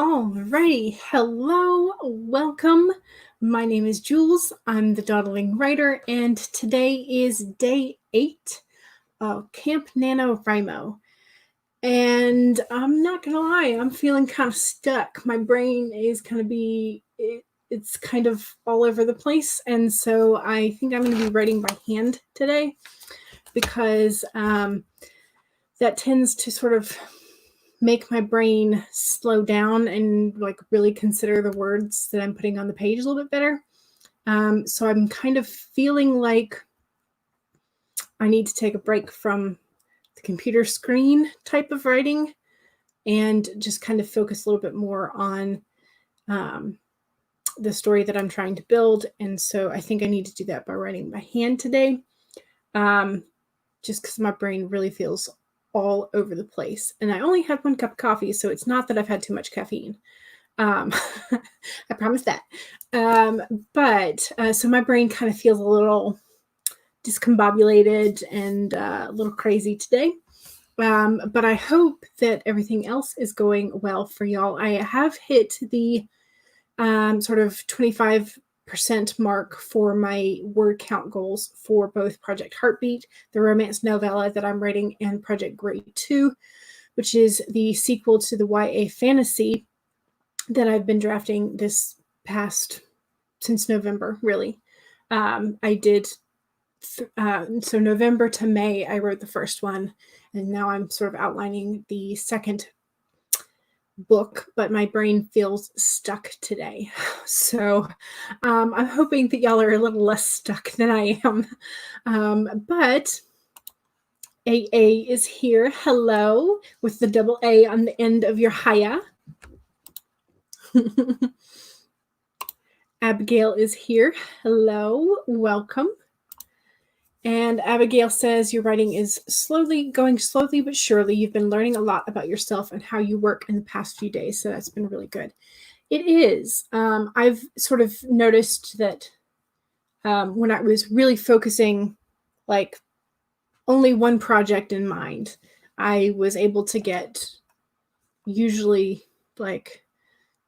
Alrighty, hello, welcome. My name is Jules. I'm the Dawdling writer, and today is day 8 of Camp NaNoWriMo. And I'm not gonna lie, I'm feeling kind of stuck. My brain is it's kind of all over the place, and so I think I'm going to be writing by hand today because that tends to sort of make my brain slow down and like really consider the words that I'm putting on the page a little bit better. So I'm kind of feeling like I need to take a break from the computer screen type of writing and just kind of focus a little bit more on the story that I'm trying to build. And so I think I need to do that by writing by hand today, just because my brain really feels all over the place. And I only had 1 cup of coffee, so it's not that I've had too much caffeine. I promise that. So my brain kind of feels a little discombobulated and a little crazy today. But I hope that everything else is going well for y'all. I have hit the sort of 25% mark for my word count goals for both Project Heartbeat, the romance novella that I'm writing, and Project Grade 2, which is the sequel to the YA fantasy that I've been drafting since November, really. I did, so November to May, I wrote the first one, and now I'm sort of outlining the second book, but my brain feels stuck today. So I'm hoping that y'all are a little less stuck than I am. But AA is here. Hello, with the double A on the end of your hiya. Abigail is here. Hello, welcome. And Abigail says, your writing is going slowly but surely. You've been learning a lot about yourself and how you work in the past few days. So that's been really good. It is. I've sort of noticed that when I was really focusing like only one project in mind, I was able to get usually like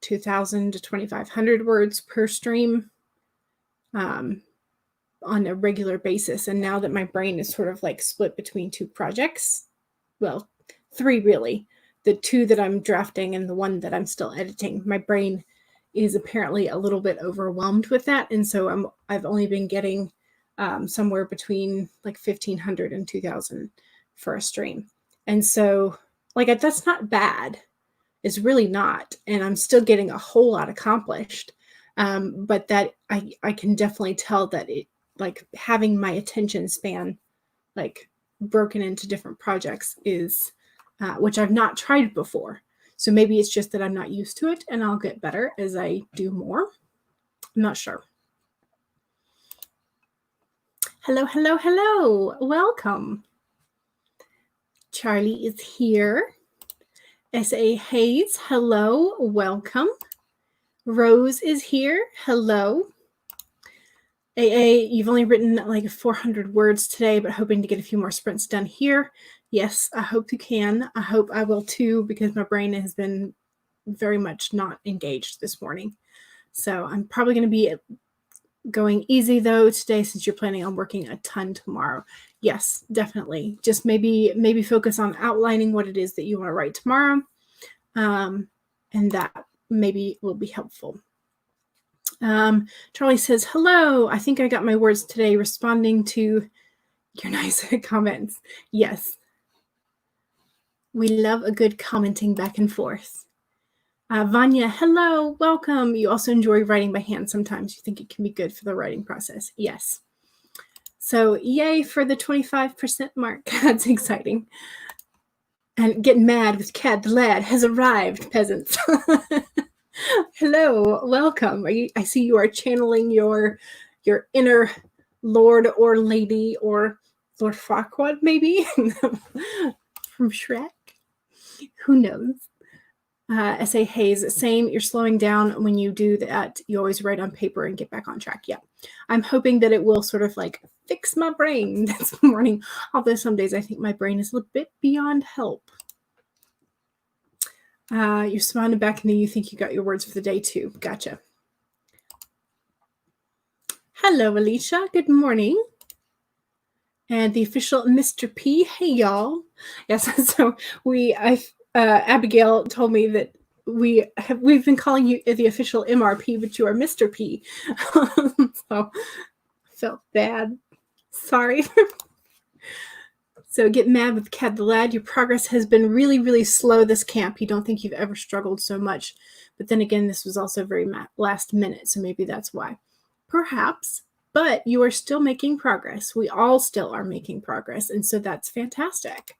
2,000 to 2,500 words per stream. On a regular basis. And now that my brain is sort of like split between 2 projects, well, 3 really, the 2 that I'm drafting and the 1 that I'm still editing, my brain is apparently a little bit overwhelmed with that. And so I've only been getting somewhere between like 1,500 and 2,000 for a stream. And so like, that's not bad. It's really not. And I'm still getting a whole lot accomplished. But that I can definitely tell that it, like having my attention span like broken into different projects is which I've not tried before. So maybe it's just that I'm not used to it, and I'll get better as I do more. I'm not sure. Hello, hello, hello. Welcome. Charlie is here. S.A. Hayes, hello, welcome. Rose is here. Hello. AA, you've only written like 400 words today, but hoping to get a few more sprints done here. Yes, I hope you can. I hope I will too, because my brain has been very much not engaged this morning. So I'm probably going to be going easy though today, since you're planning on working a ton tomorrow. Yes, definitely. Just maybe focus on outlining what it is that you want to write tomorrow. And that maybe will be helpful. Charlie says, hello, I think I got my words today, responding to your nice comments. Yes. We love a good commenting back and forth. Vanya, hello, welcome. You also enjoy writing by hand sometimes. You think it can be good for the writing process. Yes. So yay for the 25% mark. That's exciting. And getting mad with Cad the lad has arrived, peasants. Hello, welcome. I see you are channeling your inner lord or lady or Lord Farquaad, maybe, from Shrek. Who knows? S.A. Hayes, same. You're slowing down when you do that. You always write on paper and get back on track. Yeah. I'm hoping that it will sort of like fix my brain this morning. Although some days I think my brain is a little bit beyond help. You're smiling back and then you think you got your words for the day too. Gotcha. Hello, Alicia. Good morning. And the official Mr. P. Hey, y'all. Yes, so Abigail told me that we've been calling you the official MRP, but you are Mr. P. So I felt bad. Sorry. So get mad with Cad the Lad. Your progress has been really, really slow this camp. You don't think you've ever struggled so much. But then again, this was also very last minute, so maybe that's why. Perhaps. But you are still making progress. We all still are making progress, and so that's fantastic.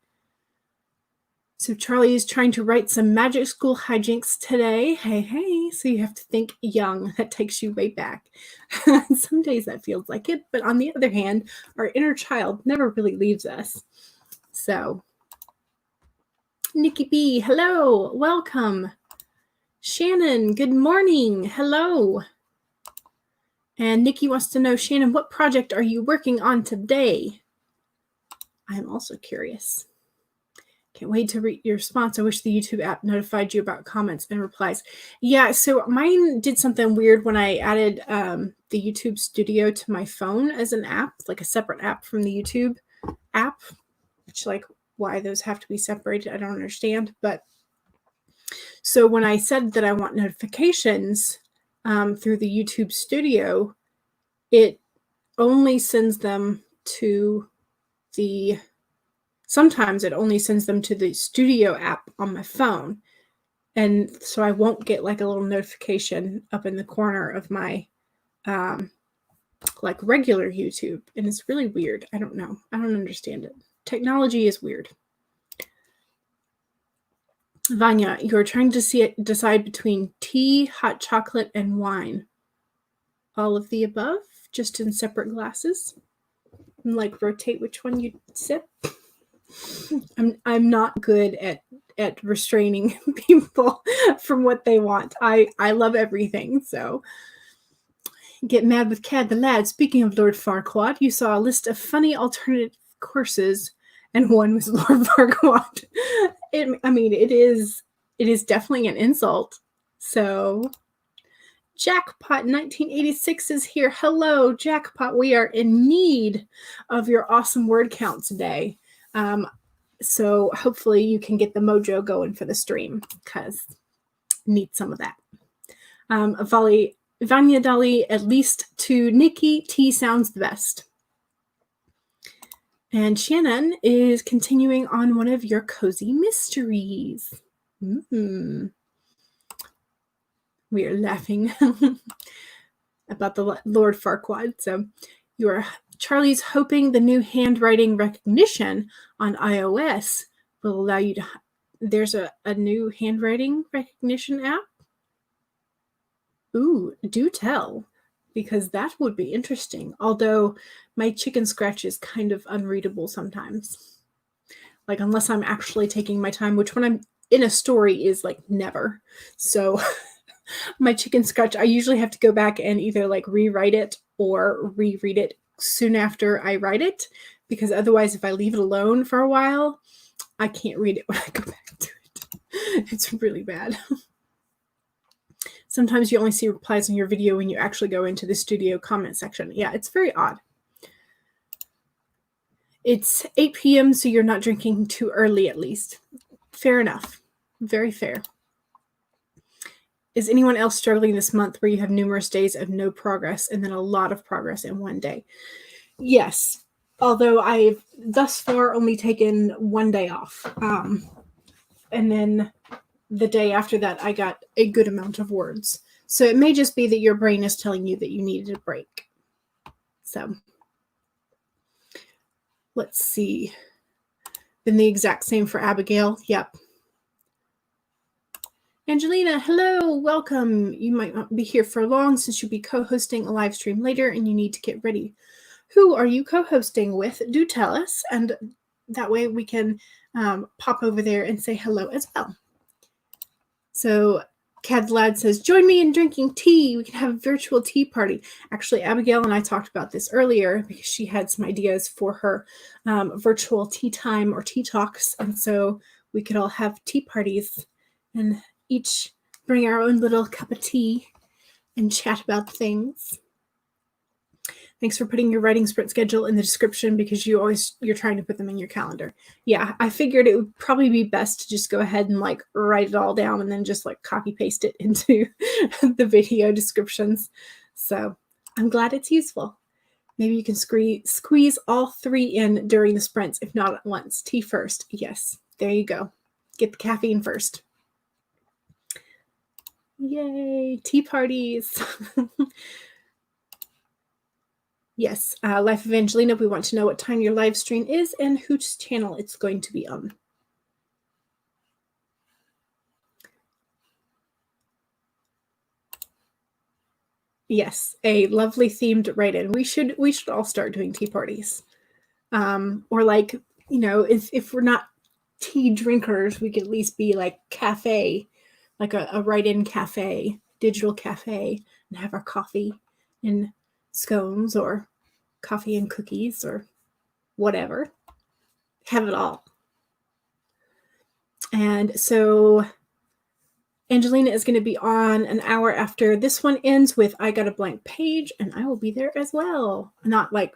So Charlie is trying to write some magic school hijinks today. Hey, so you have to think young. That takes you way back. Some days that feels like it, but on the other hand, our inner child never really leaves us. So, Nikki B, hello, welcome. Shannon, good morning, hello. And Nikki wants to know, Shannon, what project are you working on today? I'm also curious. Can't wait to read your response. I wish the YouTube app notified you about comments and replies. Yeah, so mine did something weird when I added the YouTube Studio to my phone as an app, like a separate app from the YouTube app, which like why those have to be separated, I don't understand. But so when I said that I want notifications through the YouTube Studio, it only sends them to sometimes it only sends them to the Studio app on my phone. And so I won't get like a little notification up in the corner of my like regular YouTube. And it's really weird. I don't know. I don't understand it. Technology is weird. Vanya, you're trying to decide between tea, hot chocolate, and wine. All of the above, just in separate glasses. And like rotate which one you sip. I'm not good at restraining people from what they want. I love everything, so get mad with Cad the Lad. Speaking of Lord Farquaad, you saw a list of funny alternative courses, and one was Lord Farquaad. It is definitely an insult. So Jackpot 1986 is here. Hello, Jackpot. We are in need of your awesome word count today. So hopefully you can get the mojo going for the stream because need some of that. Vanya Dali, at least to Nikki, T sounds the best. And Shannon is continuing on one of your cozy mysteries. We are laughing about the Lord Farquaad. So Charlie's hoping the new handwriting recognition on iOS will allow you to. There's a new handwriting recognition app. Ooh, do tell, because that would be interesting. Although my chicken scratch is kind of unreadable sometimes. Like, unless I'm actually taking my time, which when I'm in a story is like never. So my chicken scratch, I usually have to go back and either like rewrite it or reread it soon after I write it, because otherwise if I leave it alone for a while, I can't read it when I go back to it. It's really bad. Sometimes you only see replies on your video when you actually go into the studio comment section. Yeah, it's very odd. It's 8 p.m., so you're not drinking too early at least. Fair enough. Very fair. Is anyone else struggling this month where you have numerous days of no progress and then a lot of progress in one day? Yes, although I've thus far only taken one day off. And then the day after that, I got a good amount of words. So it may just be that your brain is telling you that you needed a break. So let's see. Then the exact same for Abigail. Yep. Angelina, hello, welcome. You might not be here for long since you'll be co-hosting a live stream later and you need to get ready. Who are you co-hosting with? Do tell us, and that way we can pop over there and say hello as well. So Cad Lad says, join me in drinking tea. We can have a virtual tea party. Actually, Abigail and I talked about this earlier because she had some ideas for her virtual tea time or tea talks. And so we could all have tea parties and each bring our own little cup of tea and chat about things. Thanks for putting your writing sprint schedule in the description because you're trying to put them in your calendar. Yeah, I figured it would probably be best to just go ahead and like write it all down and then just like copy paste it into the video descriptions. So I'm glad it's useful. Maybe you can squeeze all 3 in during the sprints, if not at once. Tea first. Yes, there you go. Get the caffeine first. Yay, tea parties. Yes, Life Evangelina, we want to know what time your live stream is and whose channel it's going to be on. Yes, a lovely themed write-in. We should all start doing tea parties. Or like, you know, if we're not tea drinkers, we could at least be like cafe, like a write-in cafe, digital cafe, and have our coffee and scones or coffee and cookies or whatever. Have it all. And so Angelina is going to be on an hour after this one ends with I Got a Blank Page, and I will be there as well. Not like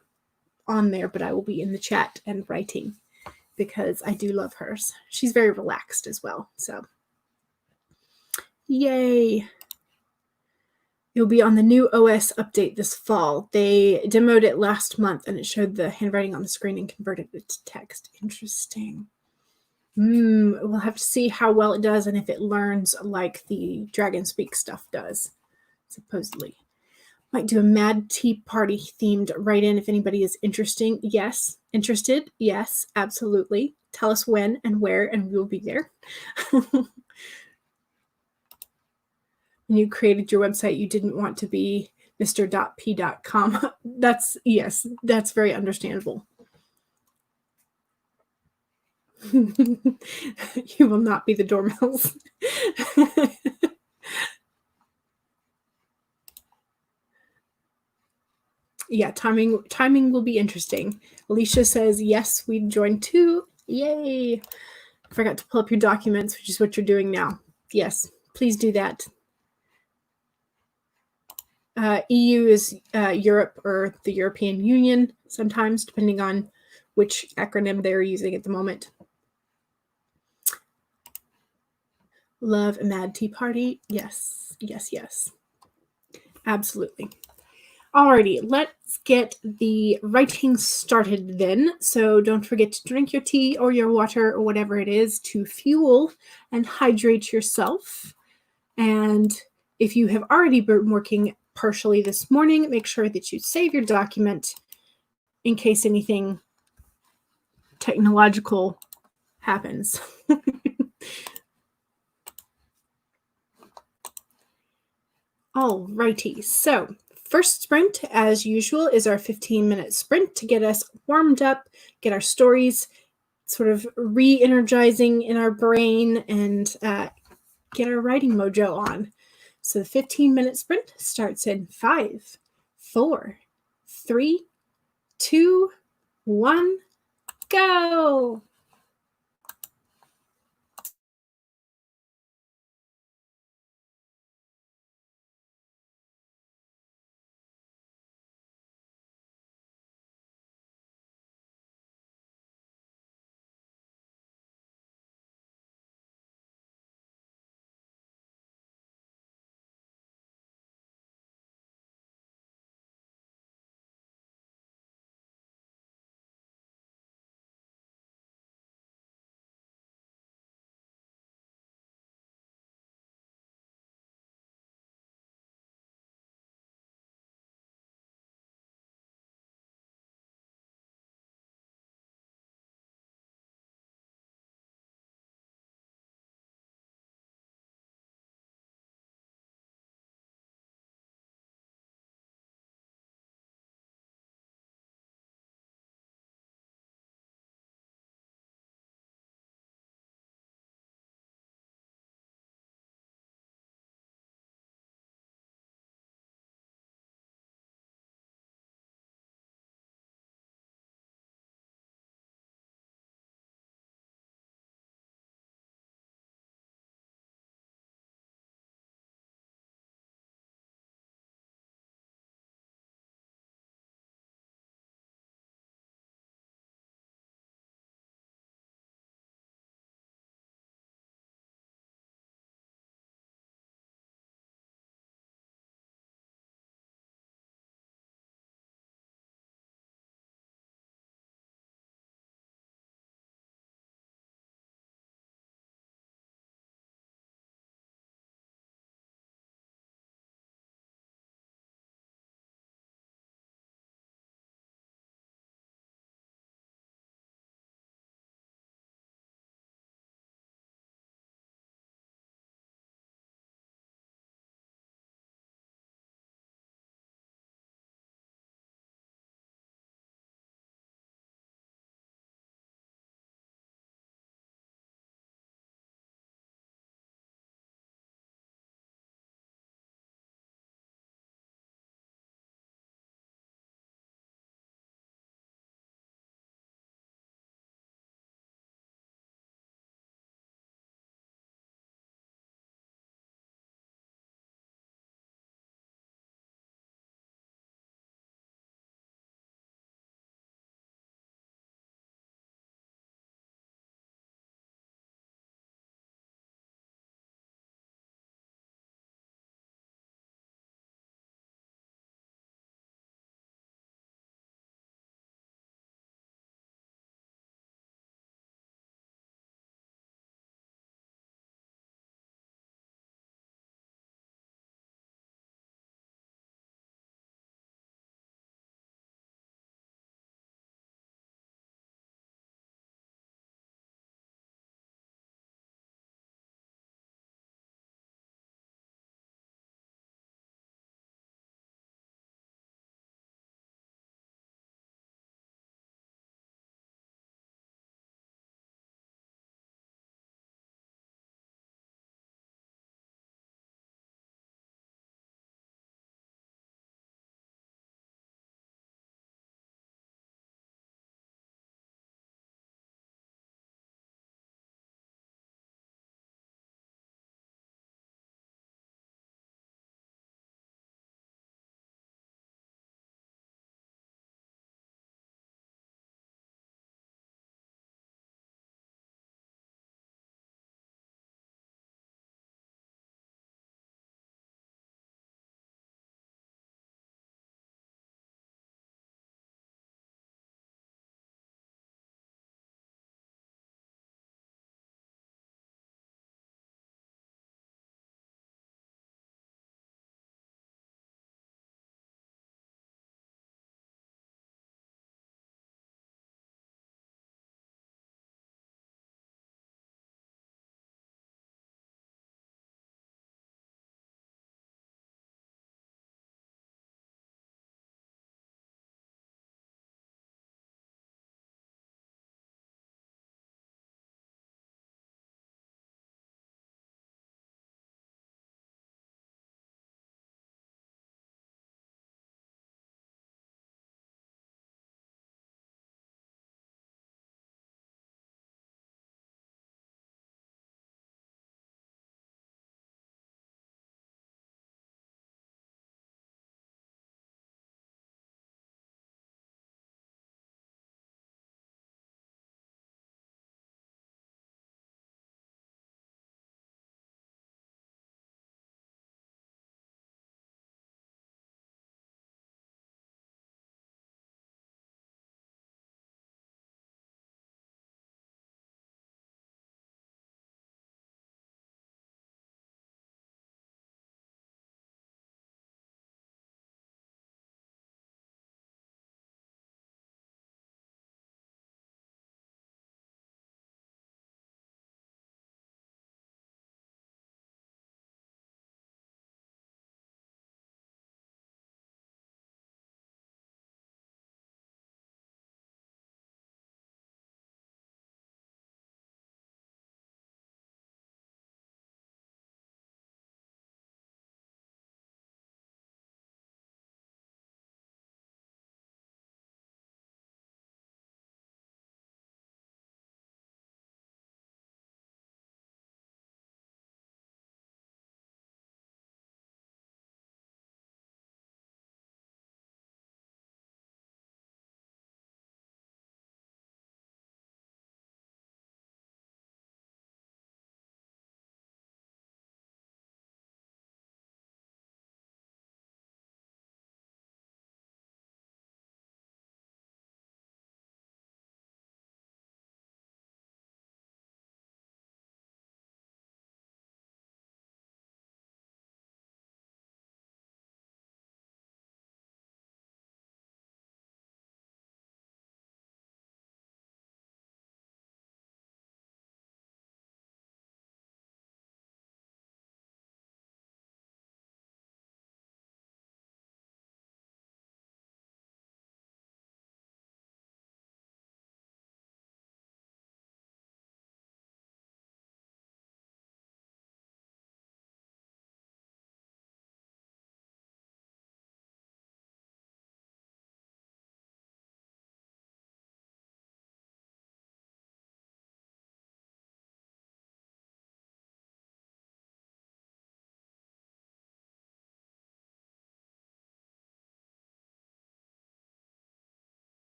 on there, but I will be in the chat and writing because I do love hers. She's very relaxed as well. So, yay. It'll be on the new OS update this fall. They demoed it last month and it showed the handwriting on the screen and converted it to text. Interesting. We'll have to see how well it does and if it learns like the Dragon Speak stuff does, supposedly. Might do a Mad Tea Party themed write-in if anybody is interested. Yes, absolutely. Tell us when and where and we will be there. When you created your website, you didn't want to be mr.p.com. Yes, that's very understandable. You will not be the doorbells. Yeah, timing will be interesting. Alicia says, yes, we'd join too. Yay. I forgot to pull up your documents, which is what you're doing now. Yes, please do that. EU is Europe or the European Union sometimes, depending on which acronym they're using at the moment. Love a Mad Tea Party. Yes, yes, yes. Absolutely. Alrighty, let's get the writing started then. So don't forget to drink your tea or your water or whatever it is to fuel and hydrate yourself. And if you have already been working partially this morning, make sure that you save your document in case anything technological happens. Alrighty, so first sprint, as usual, is our 15-minute sprint to get us warmed up, get our stories sort of re-energizing in our brain, and get our writing mojo on. So the 15-minute sprint starts in 5, 4, 3, 2, 1, go!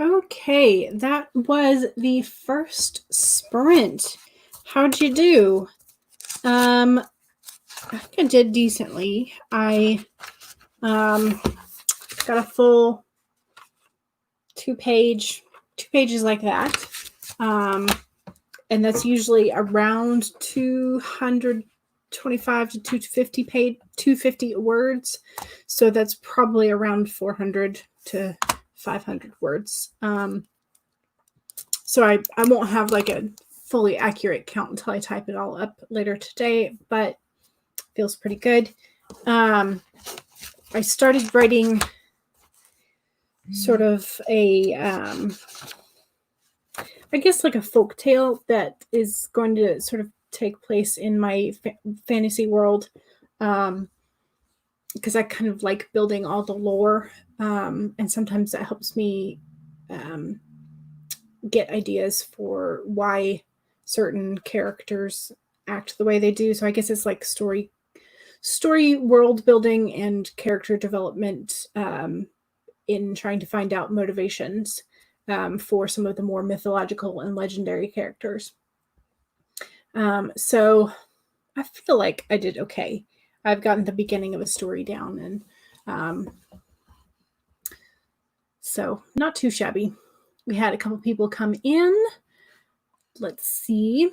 Okay, that was the first sprint. How'd you do? I think I did decently. I got a full two pages like that. And that's usually around 225 to 250 words. So that's probably around 400 to 500 words. So I won't have like a fully accurate count until I type it all up later today, but feels pretty good. I started writing sort of a, I guess like a folk tale that is going to sort of take place in my fantasy world, because I kind of like building all the lore, and sometimes that helps me get ideas for why certain characters act the way they do. So I guess it's like story world building and character development, in trying to find out motivations for some of the more mythological and legendary characters. So I feel like I did okay. I've gotten the beginning of a story down, and so not too shabby. We had a couple people come in. Let's see.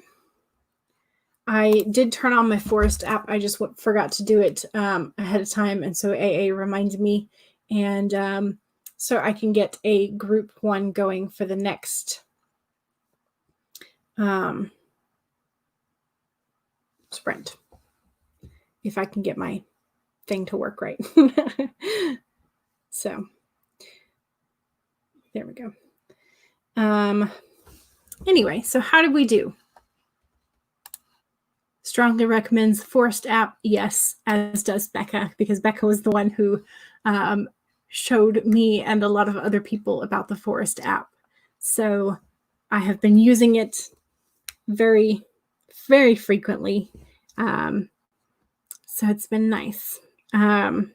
I did turn on my Forest app. I just forgot to do it ahead of time, and so AA reminded me, and so I can get a group one going for the next sprint, if I can get my thing to work right. So there we go. Anyway, so how did we do? Strongly recommends Forest app. Yes, as does Becca, because Becca was the one who showed me and a lot of other people about the Forest app. So I have been using it very, very frequently. So it's been nice. And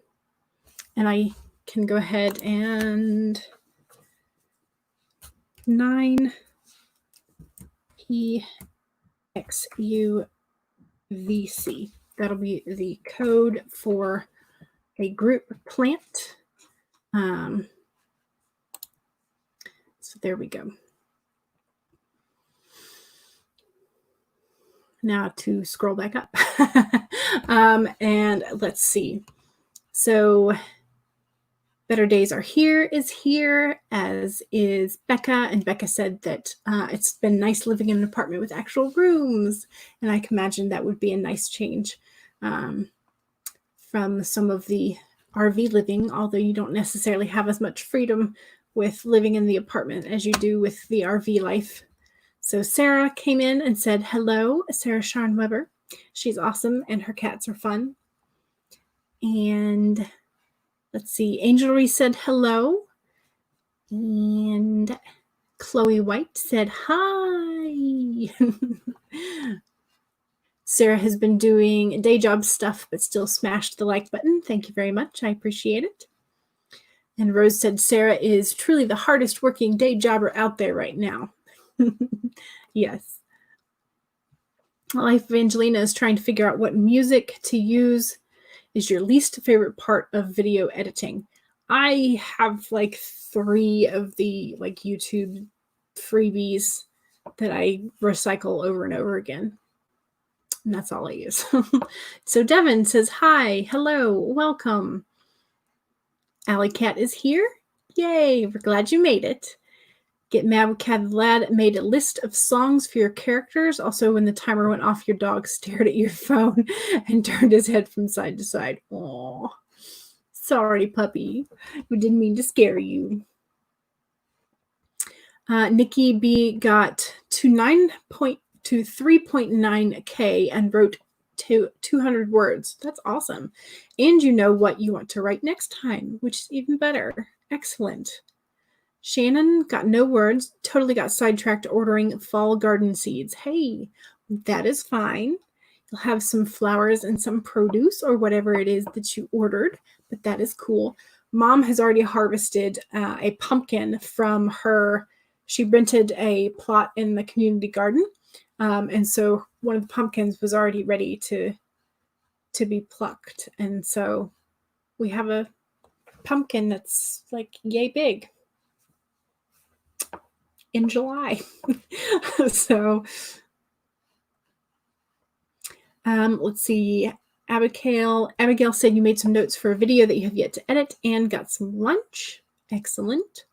I can go ahead and 9 EXUVC. That'll be the code for a group plant. So there we go. Now to scroll back up. And let's see. So Better Days Are Here is here, as is Becca. And Becca said that it's been nice living in an apartment with actual rooms. And I can imagine that would be a nice change from some of the RV living, although you don't necessarily have as much freedom with living in the apartment as you do with the RV life. So Sarah came in and said, hello, Sarah Sharn Weber. She's awesome and her cats are fun. And let's see, Angelry said hello. And Chloe White said hi. Sarah has been doing day job stuff, but still smashed the like button. Thank you very much. I appreciate it. And Rose said, Sarah is truly the hardest working day jobber out there right now. Yes. Life of Angelina is trying to figure out what music to use. Is your least favorite part of video editing? I have like 3 of the like YouTube freebies that I recycle over and over again. And that's all I use. So Devin says, hi, hello, welcome. Alley Cat is here. Yay, we're glad you made it. Get Mad with Cat Lad made a list of songs for your characters. Also, when the timer went off, your dog stared at your phone and turned his head from side to side. Aw, sorry, puppy. We didn't mean to scare you. Nikki B got to 3.9K and wrote 200 words. That's awesome. And you know what you want to write next time, which is even better. Excellent. Shannon got no words, totally got sidetracked ordering fall garden seeds. Hey, that is fine. You'll have some flowers and some produce or whatever it is that you ordered, but that is cool. Mom has already harvested a pumpkin from her. She rented a plot in the community garden. And so one of the pumpkins was already ready to be plucked. And so we have a pumpkin that's like yay big in July. So let's see. Abigail said you made some notes for a video that you have yet to edit and got some lunch. Excellent.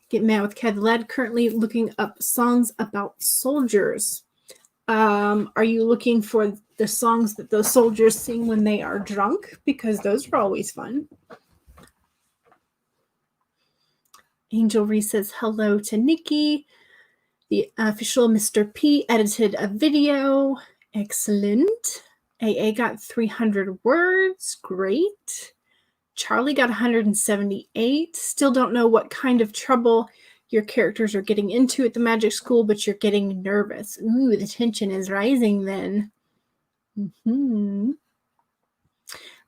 Get Mad with Cat the Lad, currently looking up songs about soldiers. Are you looking for the songs that those soldiers sing when they are drunk? Because those are always fun. Angel Reese says hello to Nikki. The official Mr. P edited a video. Excellent. AA got 300 words. Great. Charlie got 178. Still don't know what kind of trouble your characters are getting into at the magic school, but you're getting nervous. Ooh, the tension is rising then.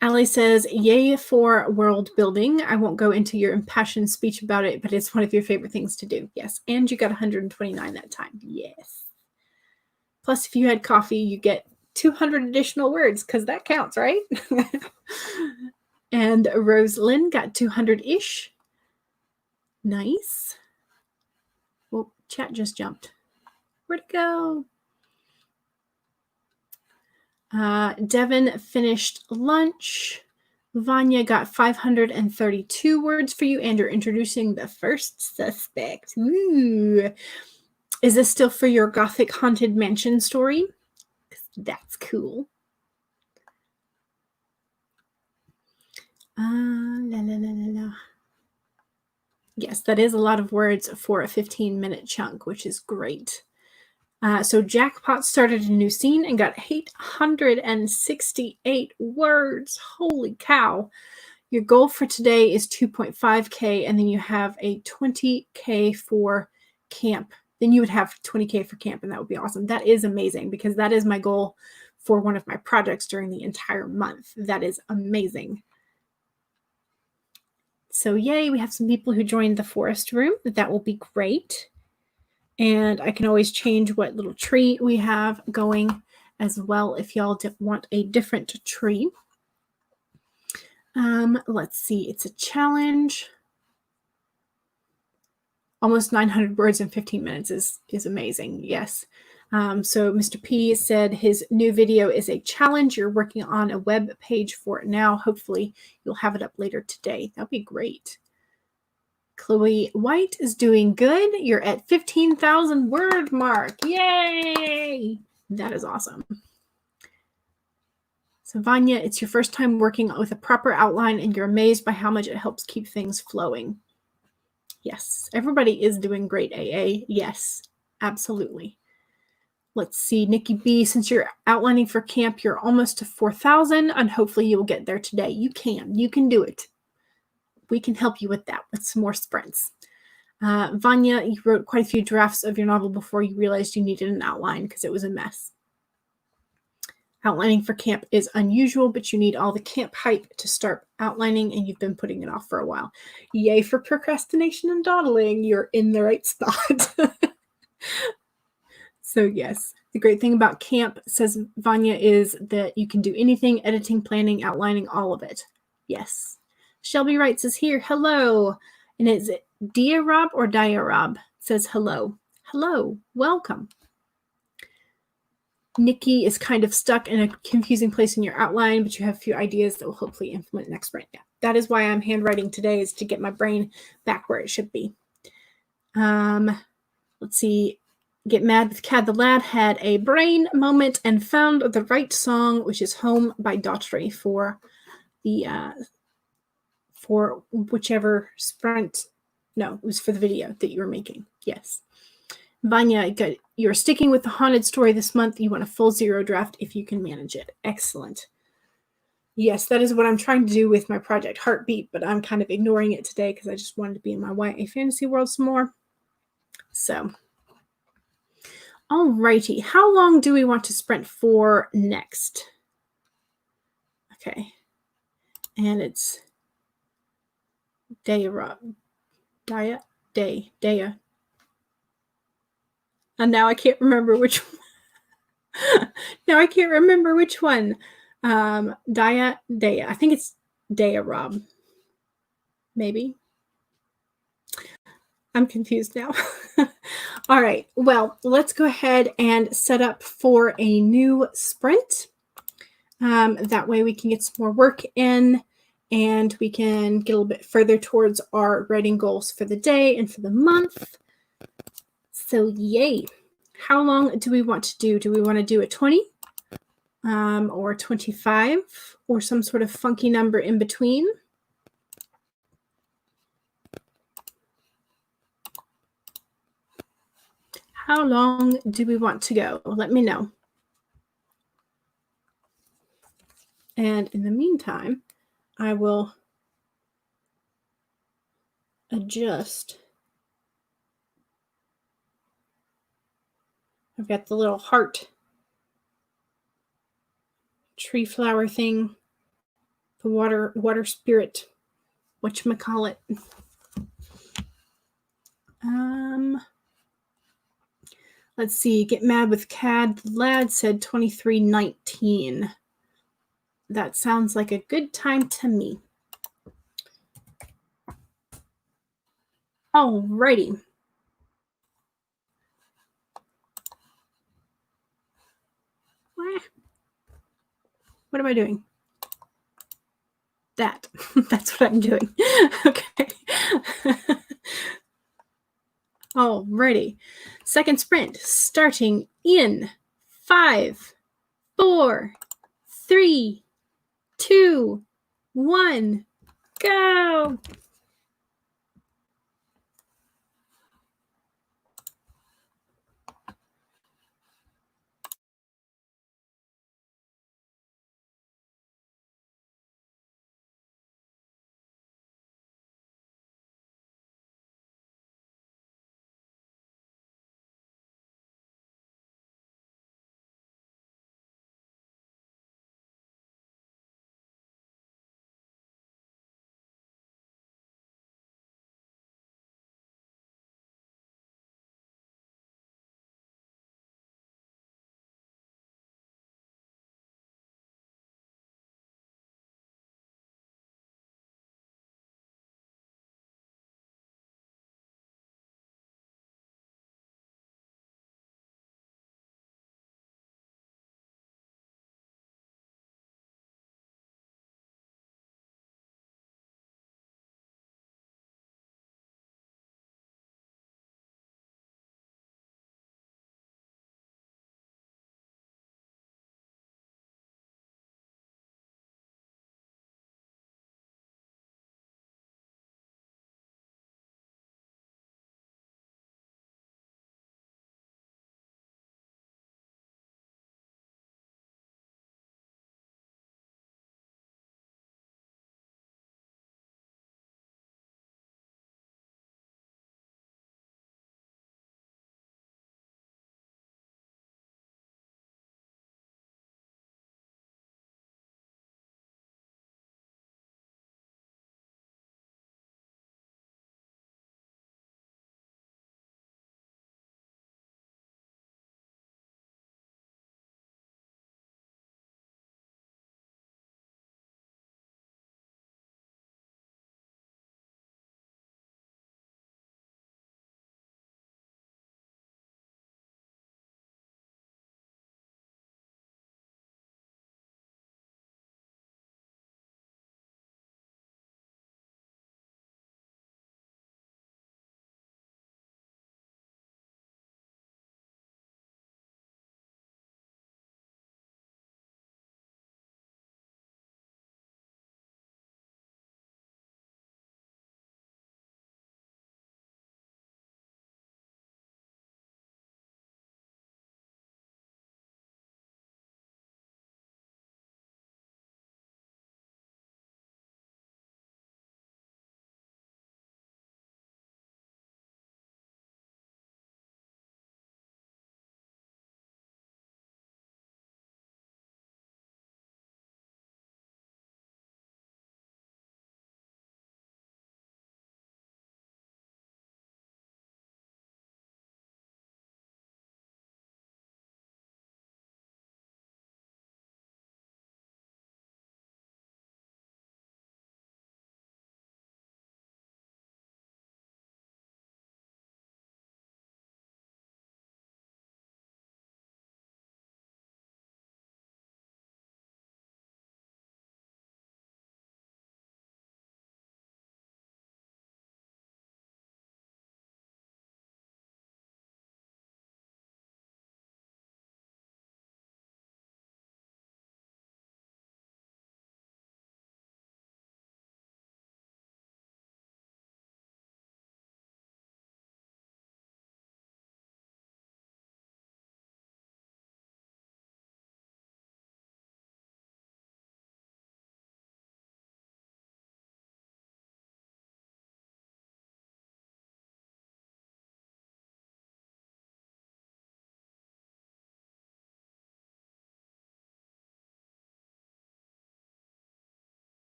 Allie says, yay for world building. I won't go into your impassioned speech about it, but it's one of your favorite things to do. Yes. And you got 129 that time. Yes. Plus, if you had coffee, you get 200 additional words because that counts, right? And Rosalind got 200-ish. Nice. Oh, chat just jumped. Where'd it go? Devin finished lunch. Vanya got 532 words for you, and you're introducing the first suspect. Ooh. Is this still for your Gothic Haunted Mansion story? That's cool. Yes, that is a lot of words for a 15-minute chunk, which is great. So Jackpot started a new scene and got 868 words. Holy cow. Your goal for today is 2.5K, and then you have a 20K for camp. Then you would have 20K for camp, and that would be awesome. That is amazing because that is my goal for one of my projects during the entire month. That is amazing. So yay, we have some people who joined the forest room. That will be great. And I can always change what little tree we have going as well if y'all want a different tree. Let's see. It's a challenge. Almost 900 words in 15 minutes is amazing. Yes. So Mr. P said his new video is a challenge. You're working on a web page for it now. Hopefully you'll have it up later today. That'll be great. Chloe White is doing good. You're at 15,000 word mark. Yay! That is awesome. So Vanya, it's your first time working with a proper outline and you're amazed by how much it helps keep things flowing. Yes, everybody is doing great, AA. Yes, absolutely. Let's see, Nikki B, since you're outlining for camp, you're almost to 4,000 and hopefully you'll get there today. You can do it. We can help you with that, with some more sprints. Vanya, you wrote quite a few drafts of your novel before you realized you needed an outline because it was a mess. Outlining for camp is unusual, but you need all the camp hype to start outlining, and you've been putting it off for a while. Yay for procrastination and dawdling. You're in the right spot. So yes, the great thing about camp, says Vanya, is that you can do anything, editing, planning, outlining, all of it. Yes. Shelby writes is here. Hello. And is it Diarob or Diarob? Says hello. Hello. Welcome. Nikki is kind of stuck in a confusing place in your outline, but you have a few ideas that will hopefully implement next sprint. Yeah, that is why I'm handwriting today, is to get my brain back where it should be. Let's see. Get Mad with Cad the Lad had a brain moment and found the right song, which is Home by Daughtry for the for whichever sprint. No, it was for the video that you were making. Yes. Vanya, you're sticking with the haunted story this month. You want a full 0 draft if you can manage it. Excellent. Yes, that is what I'm trying to do with my project Heartbeat, but I'm kind of ignoring it today because I just wanted to be in my YA fantasy world some more. So, alrighty. How long do we want to sprint for next? Okay. And it's Daya. And now I can't remember which one. Now I can't remember which one. Daya. I think it's Daya Rob. Maybe. I'm confused now. All right. Well, let's go ahead and set up for a new sprint. That way we can get some more work in and we can get a little bit further towards our writing goals for the day and for the month. So yay. How long do we want to do? Do we want to do a 20 or 25 or some sort of funky number in between? How long do we want to go? Let me know. And in the meantime, I will adjust. I've got the little heart tree flower thing, the water spirit, whatchamacallit. Let's see, Get Mad with Cad. The lad said 23:19. That sounds like a good time to me. Alrighty. What am I doing? That's what I'm doing. Okay. Alrighty. Second sprint starting in 5, 4, 3, 2, 1, go.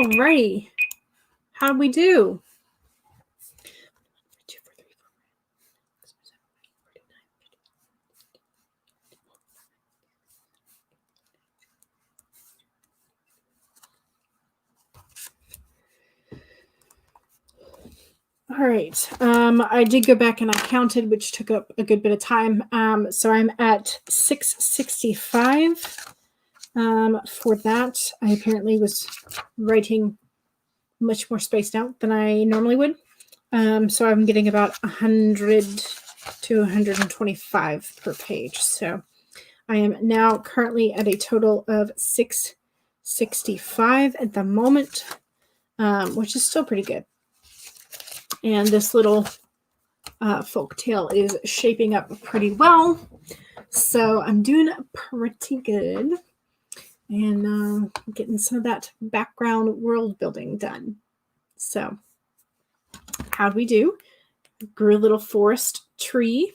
Alrighty. How'd we do? All right. I did go back and I counted, which took up a good bit of time. So I'm at 665 for that. I apparently was writing much more spaced out than I normally would. So I'm getting about 100 to 125 per page. So I am now currently at a total of 665 at the moment, which is still pretty good. And this little folk tale is shaping up pretty well. So I'm doing pretty good. And getting some of that background world building done. So how'd we do? Grew a little forest tree.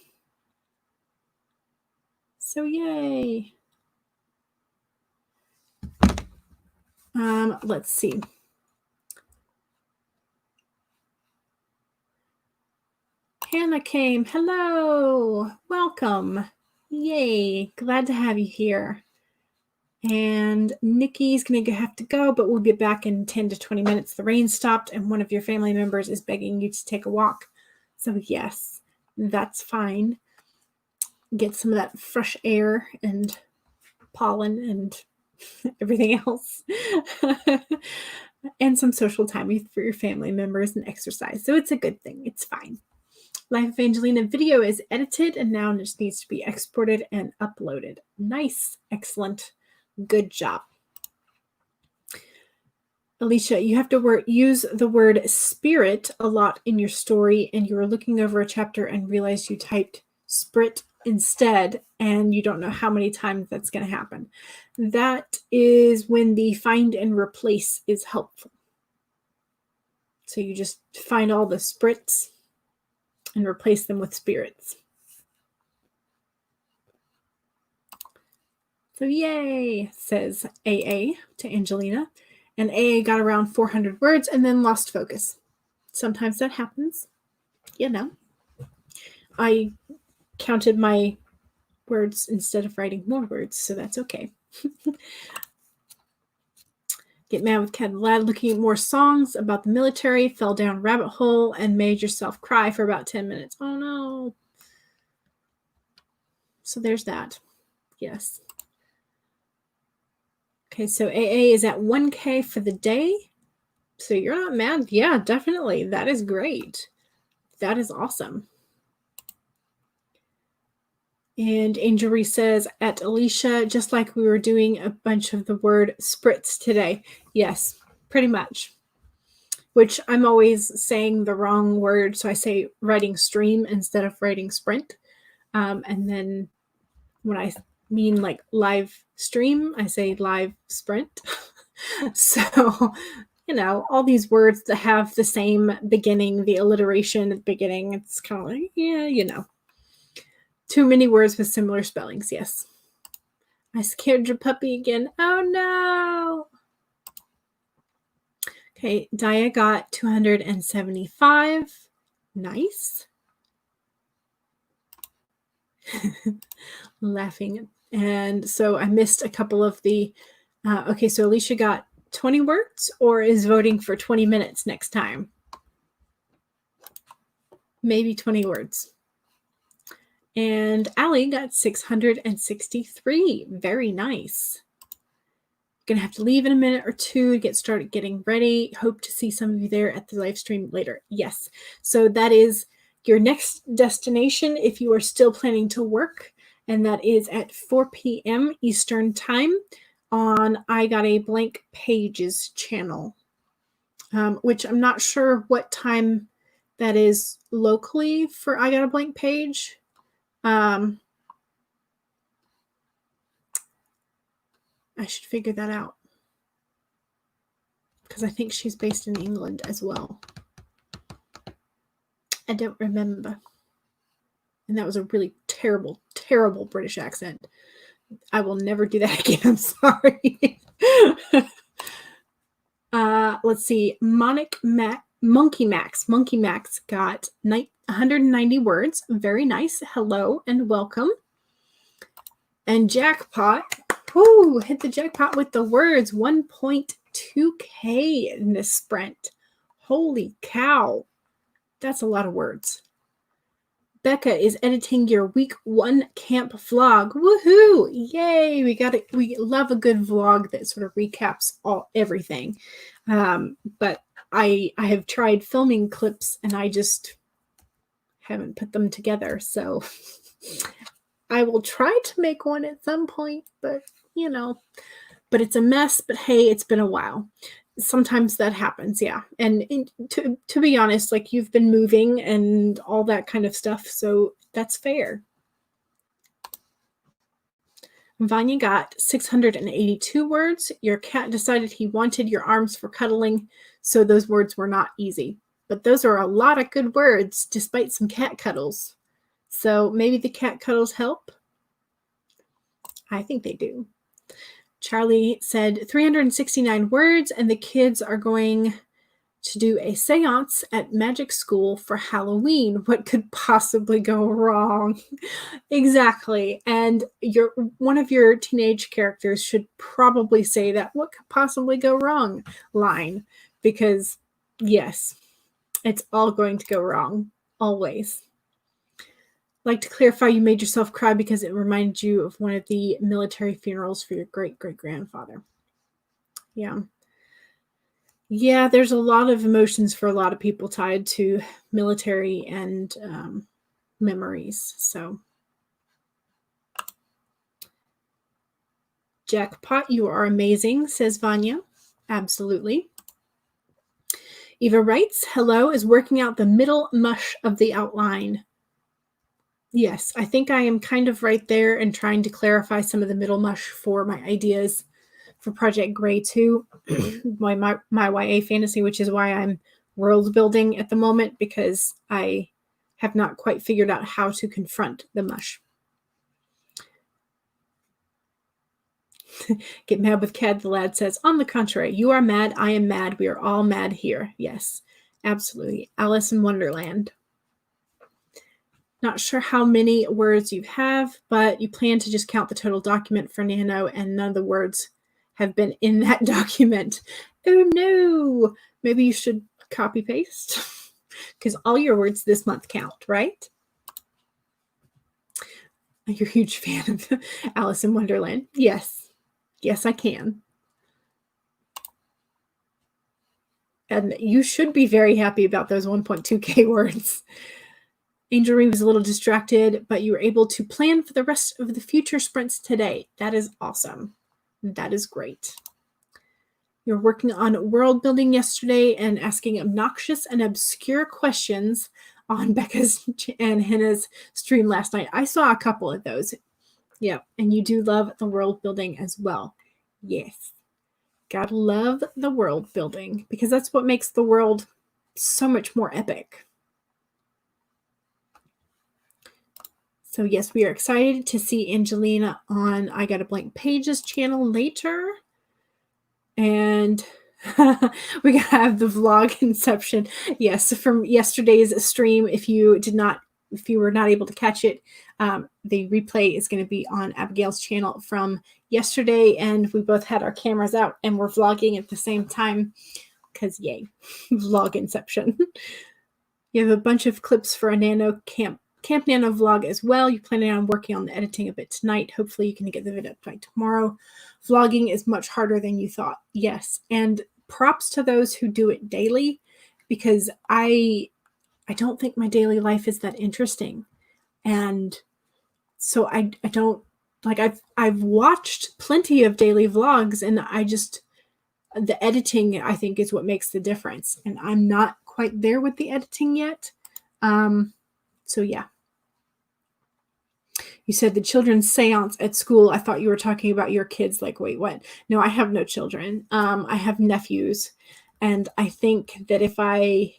So yay. Let's see. Hannah came. Hello. Welcome. Yay. Glad to have you here. And Nikki's going to have to go, but we'll be back in 10 to 20 minutes. The rain stopped and one of your family members is begging you to take a walk. So yes, that's fine. Get some of that fresh air and pollen and everything else. And some social time for your family members and exercise. So it's a good thing. It's fine. Life of Angelina video is edited and now just needs to be exported and uploaded. Nice. Excellent. Good job. Alicia, you have to use the word spirit a lot in your story, and you were looking over a chapter and realized you typed sprit instead, and you don't know how many times that's going to happen. That is when the find and replace is helpful. So you just find all the sprits and replace them with spirits. So yay, says AA to Angelina. And AA got around 400 words and then lost focus. Sometimes that happens. You know. I counted my words instead of writing more words, so that's okay. Get mad with Cat Lad looking at more songs about the military, fell down rabbit hole, and made yourself cry for about 10 minutes. Oh no. So there's that. Yes. Okay, so AA is at 1K for the day. So you're not mad? Yeah, definitely. That is great. That is awesome. And Angel Reese says, at Alicia, just like we were doing a bunch of the word spritz today. Yes, pretty much. Which I'm always saying the wrong word. So I say writing stream instead of writing sprint. And then when I mean like live stream, I say live sprint. So, you know, all these words that have the same beginning, the alliteration at the beginning, it's kind of like, yeah, you know. Too many words with similar spellings, yes. I scared your puppy again. Oh no. Okay, Dia got 275. Nice. Laughing. And so I missed a couple of the, okay, so Alicia got 20 words or is voting for 20 minutes next time? Maybe 20 words. And Allie got 663. Very nice. Gonna have to leave in a minute or two to get started getting ready. Hope to see some of you there at the live stream later. Yes. So that is your next destination if you are still planning to work. And that is at 4 p.m. Eastern Time on I Got a Blank Pages channel, which I'm not sure what time that is locally for I Got a Blank Page. I should figure that out because I think she's based in England as well. I don't remember. And that was a really terrible, terrible British accent. I will never do that again. I'm sorry. let's see, Monkey Max got 190 words. Very nice. Hello and welcome. And Jackpot, hit the jackpot with the words. 1.2K in this sprint. Holy cow. That's a lot of words. Becca is editing your week 1 camp vlog. Woohoo! Yay! We love a good vlog that sort of recaps everything. But I have tried filming clips and I just haven't put them together. So I will try to make one at some point, but but it's a mess. But hey, it's been a while. Sometimes that happens, yeah. And to be honest, like you've been moving and all that kind of stuff, so that's fair. Vanya got 682 words. Your cat decided he wanted your arms for cuddling, so those words were not easy. But those are a lot of good words, despite some cat cuddles. So maybe the cat cuddles help? I think they do. Charlie said 369 words, and the kids are going to do a seance at magic school for Halloween. What could possibly go wrong? Exactly. And one of your teenage characters should probably say that "what could possibly go wrong" line, because yes, it's all going to go wrong, always. Like to clarify, you made yourself cry because it reminded you of one of the military funerals for your great-great-grandfather. Yeah. Yeah, there's a lot of emotions for a lot of people tied to military and memories. So, Jackpot, you are amazing, says Vanya. Absolutely. Eva writes, hello, is working out the middle mush of the outline. Yes, I think I am kind of right there and trying to clarify some of the middle mush for my ideas for Project Gray 2, my YA fantasy, which is why I'm world building at the moment, because I have not quite figured out how to confront the mush. Get mad with Cad, the lad says, on the contrary, you are mad, I am mad, we are all mad here. Yes, absolutely. Alice in Wonderland. Not sure how many words you have, but you plan to just count the total document for Nano, and none of the words have been in that document. Oh no! Maybe you should copy paste, because all your words this month count, right? You're a huge fan of Alice in Wonderland. Yes. Yes, I can. And you should be very happy about those 1.2K words. Angel Reeve is a little distracted, but you were able to plan for the rest of the future sprints today. That is awesome. That is great. You're working on world building yesterday and asking obnoxious and obscure questions on Becca's and Hannah's stream last night. I saw a couple of those. Yeah, and you do love the world building as well. Yes. Gotta love the world building, because that's what makes the world so much more epic. So yes, we are excited to see Angelina on I Got a Blank Pages channel later. And we gotta have the vlog inception. Yes, from yesterday's stream. If you were not able to catch it, the replay is going to be on Abigail's channel from yesterday, and we both had our cameras out and we're vlogging at the same time, because yay, vlog inception. You have a bunch of clips for a Nano Camp Nano vlog as well. You're planning on working on the editing a bit tonight. Hopefully you can get the video up by tomorrow. Vlogging is much harder than you thought. Yes, and props to those who do it daily, because I don't think my daily life is that interesting. And so I don't, like, I've watched plenty of daily vlogs, and the editing, I think, is what makes the difference. And I'm not quite there with the editing yet. So yeah. You said the children's seance at school. I thought you were talking about your kids. Like, wait, what? No, I have no children. I have nephews. And I think that if I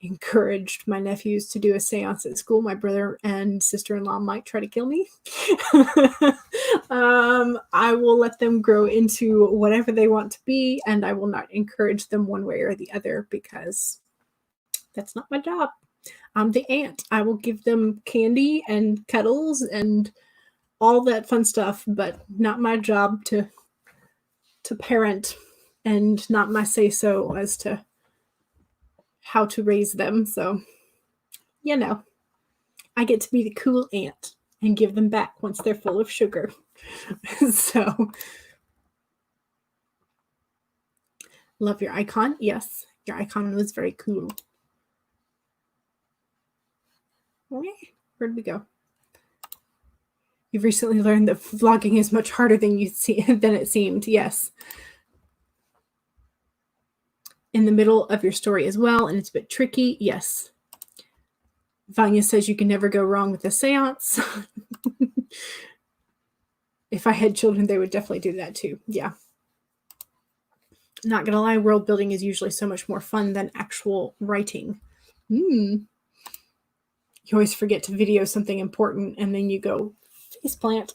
encouraged my nephews to do a seance at school. My brother and sister-in-law might try to kill me. I will let them grow into whatever they want to be, and I will not encourage them one way or the other because that's not my job. I'm the aunt. I will give them candy and cuddles and all that fun stuff, but not my job to parent, and not my say-so as to how to raise them. So, I get to be the cool aunt and give them back once they're full of sugar. So, love your icon. Yes, your icon was very cool. Okay, where'd we go? You've recently learned that vlogging is much harder than it seemed. Yes. In the middle of your story as well, and it's a bit tricky. Yes. Vanya says you can never go wrong with a seance. If I had children, they would definitely do that too. Yeah. Not gonna lie, world building is usually so much more fun than actual writing. You always forget to video something important, and then you go faceplant.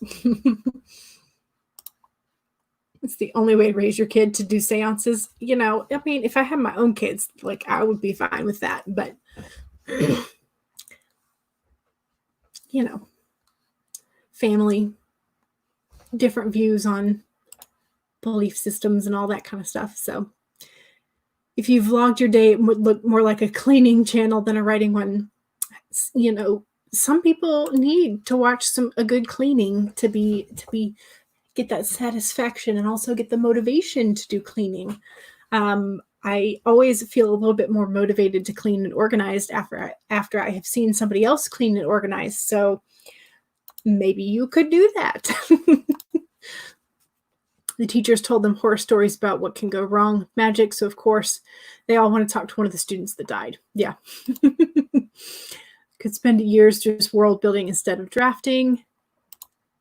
It's the only way to raise your kid to do seances. I mean, if I had my own kids, like, I would be fine with that. But, family, different views on belief systems and all that kind of stuff. So if you vlogged your day, it would look more like a cleaning channel than a writing one. Some people need to watch a good cleaning to get that satisfaction and also get the motivation to do cleaning. I always feel a little bit more motivated to clean and organized after I have seen somebody else clean and organized. So maybe you could do that. The teachers told them horror stories about what can go wrong with magic. So of course they all want to talk to one of the students that died. Yeah. Could spend years just world building instead of drafting.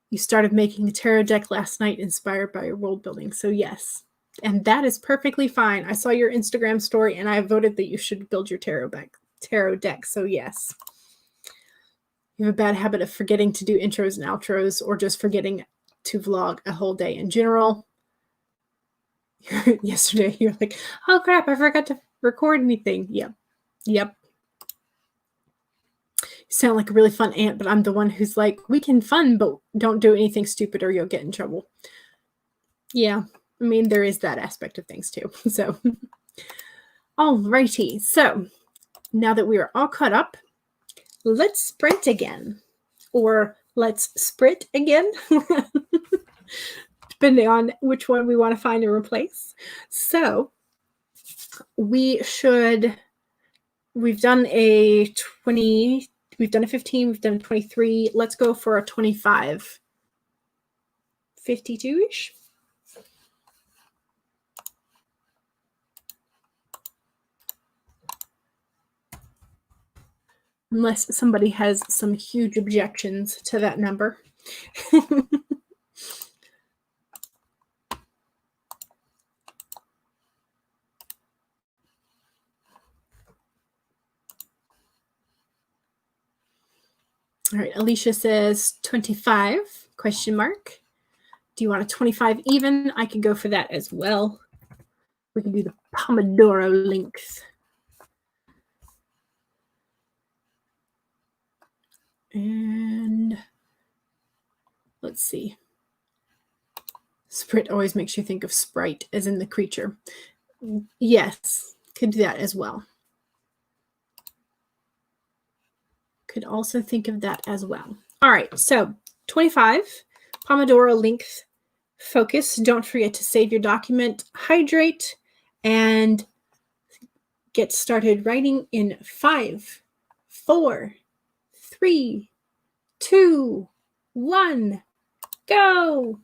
You started making a tarot deck last night inspired by your world building. So yes, and that is perfectly fine. I saw your Instagram story and I voted that you should build your tarot deck. So yes. You have a bad habit of forgetting to do intros and outros, or just forgetting to vlog a whole day in general. Yesterday, you're like, oh crap, I forgot to record anything. Yep. You sound like a really fun aunt, but I'm the one who's like, we can fun, but don't do anything stupid or you'll get in trouble. Yeah, I mean, there is that aspect of things too. So, alrighty. So, now that we are all caught up, let's sprint again. Or let's sprint again. Depending on which one we want to find and replace. So, we've done a 20, we've done a 15, we've done a 23. Let's go for a 25. 52-ish. Unless somebody has some huge objections to that number. All right, Alicia says 25, question mark. Do you want a 25 even? I can go for that as well. We can do the Pomodoro length. And let's see. Sprite always makes you think of sprite, as in the creature. Yes, could do that as well. Could also think of that as well. All right, so 25, Pomodoro length focus. Don't forget to save your document, hydrate, and get started writing in 5, 4, 3, 2, 1, go!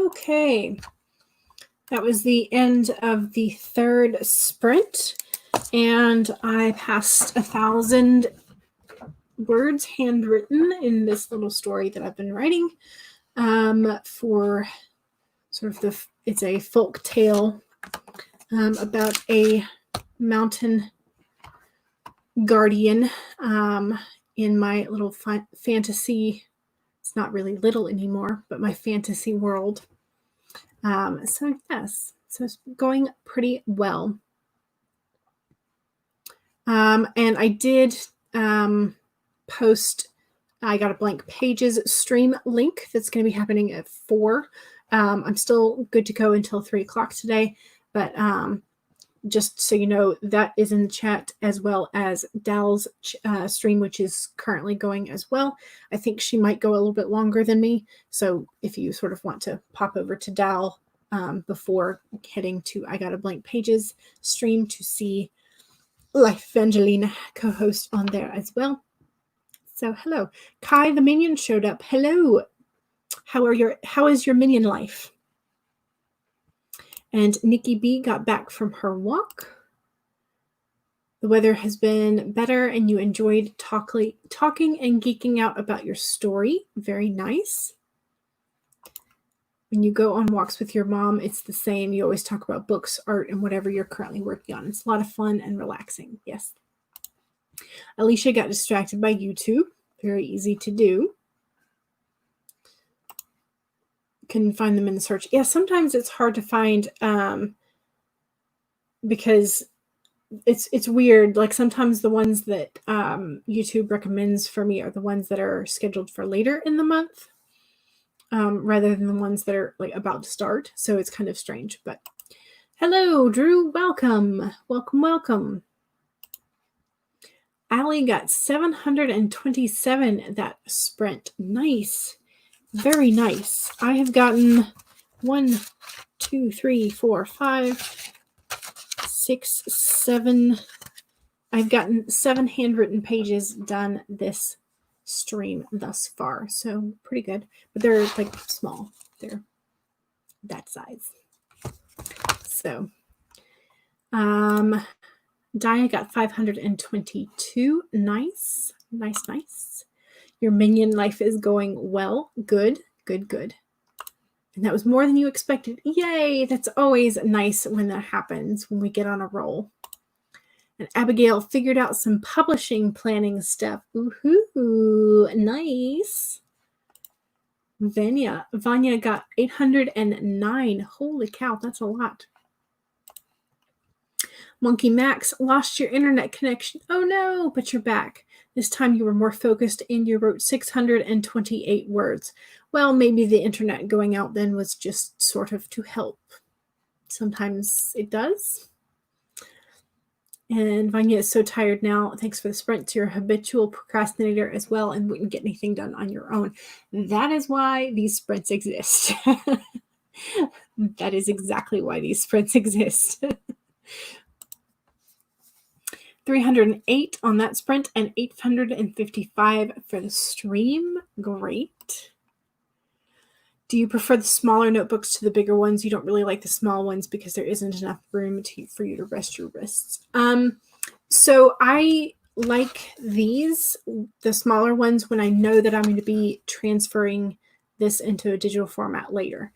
Okay. That was the end of the third sprint, and I passed 1,000 words handwritten in this little story that I've been writing for sort of it's a folk tale about a mountain guardian in my little fantasy. It's not really little anymore, but my fantasy world. So yes, so it's going pretty well. And I did post, I got a blank pages stream link that's going to be happening at 4. I'm still good to go until 3 o'clock today, but just so you know, that is in the chat, as well as Dal's stream, which is currently going as well. I think she might go a little bit longer than me. So if you sort of want to pop over to Dal before heading to I Got a Blank Pages stream to see Life Evangelina co-host on there as well. So hello. Kai the minion showed up. Hello. How is your minion life? And Nikki B got back from her walk. The weather has been better and you enjoyed talking and geeking out about your story. Very nice. When you go on walks with your mom, it's the same. You always talk about books, art, and whatever you're currently working on. It's a lot of fun and relaxing. Yes. Alicia got distracted by YouTube. Very easy to do. Can find them in the search. Yeah, sometimes it's hard to find because it's weird. Like sometimes the ones that YouTube recommends for me are the ones that are scheduled for later in the month, rather than the ones that are like about to start. So it's kind of strange. But hello, Drew. Welcome. Welcome, welcome. Allie got 727 that sprint. Nice. Very nice. I have gotten 1, 2, 3, 4, 5, 6, 7. I've gotten 7 handwritten pages done this stream thus far. So pretty good. But they're like small. They're that size. So Dia got 522. Nice. Nice, nice. Your minion life is going well. Good, good, good. And that was more than you expected. Yay! That's always nice when that happens, when we get on a roll. And Abigail figured out some publishing planning stuff. Woohoo! Nice. Vanya got 809. Holy cow, that's a lot. Monkey Max, lost your internet connection. Oh no, but you're back. This time you were more focused and you wrote 628 words. Well, maybe the internet going out then was just sort of to help. Sometimes it does. And Vanya is so tired now. Thanks for the sprint. You're a habitual procrastinator as well and wouldn't get anything done on your own. That is why these sprints exist. That is exactly why these sprints exist. 308 on that sprint and 855 for the stream. Great. Do you prefer the smaller notebooks to the bigger ones? You don't really like the small ones because there isn't enough room for you to rest your wrists. So I like these, the smaller ones, when I know that I'm going to be transferring this into a digital format later,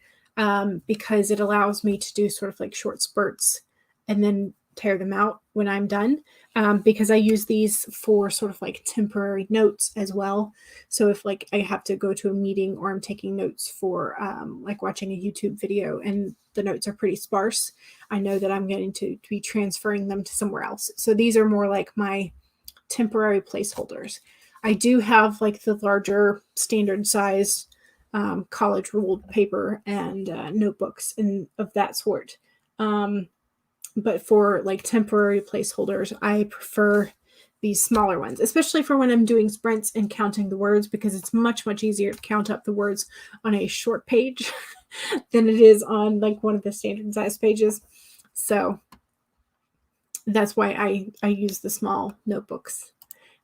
because it allows me to do sort of like short spurts and then tear them out when I'm done, because I use these for sort of like temporary notes as well. So if like I have to go to a meeting or I'm taking notes for like watching a YouTube video and the notes are pretty sparse, I know that I'm going to be transferring them to somewhere else. So these are more like my temporary placeholders. I do have like the larger standard size college ruled paper and notebooks and of that sort. But for like temporary placeholders, I prefer these smaller ones, especially for when I'm doing sprints and counting the words, because it's much, much easier to count up the words on a short page than it is on like one of the standard size pages. So that's why I use the small notebooks.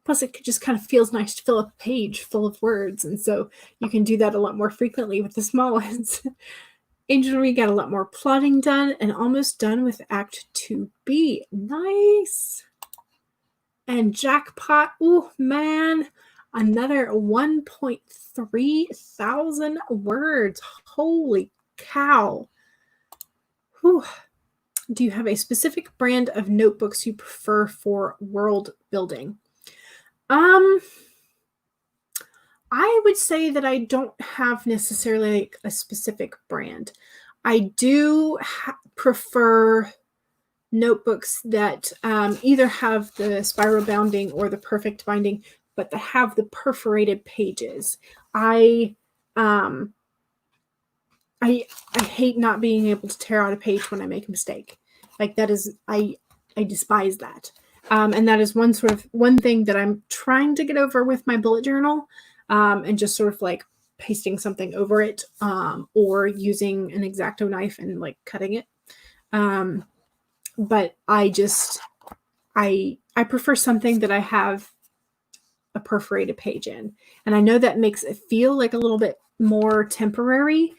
Plus, it just kind of feels nice to fill a page full of words. And so you can do that a lot more frequently with the small ones. Angel Marie got a lot more plotting done and almost done with Act 2B. Nice. And jackpot, oh man, another 1.3 thousand words. Holy cow. Whew. Do you have a specific brand of notebooks you prefer for world building? I would say that I don't have necessarily like a specific brand. I do prefer notebooks that either have the spiral bounding or the perfect binding, but that have the perforated pages. I hate not being able to tear out a page when I make a mistake. Like that is, I despise that. And that is one thing that I'm trying to get over with my bullet journal, and just sort of like pasting something over it, or using an X-Acto knife and like cutting it. But I prefer something that I have a perforated page in. And I know that makes it feel like a little bit more temporary.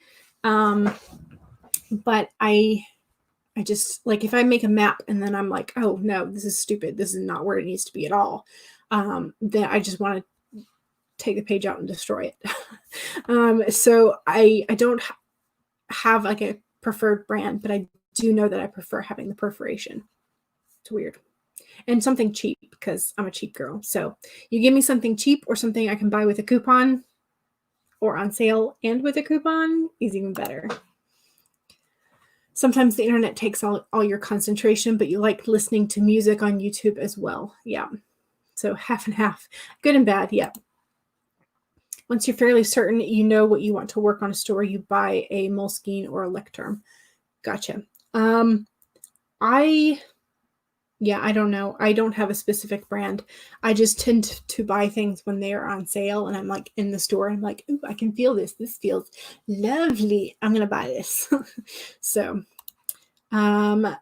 But I just like, if I make a map and then I'm like, oh no, this is stupid, this is not where it needs to be at all, then I just want to take the page out and destroy it. So I don't have like a preferred brand, but I do know that I prefer having the perforation. It's weird. And something cheap, because I'm a cheap girl. So you give me something cheap or something I can buy with a coupon or on sale and with a coupon is even better. Sometimes the internet takes all your concentration, but you like listening to music on YouTube as well. Yeah. So half and half. Good and bad. Yeah. Once you're fairly certain you know what you want to work on a story, you buy a Moleskine or a Lecterm. Gotcha. I don't know. I don't have a specific brand. I just tend to buy things when they are on sale and I'm like in the store. I'm like, ooh, I can feel this. This feels lovely. I'm going to buy this. So, Kai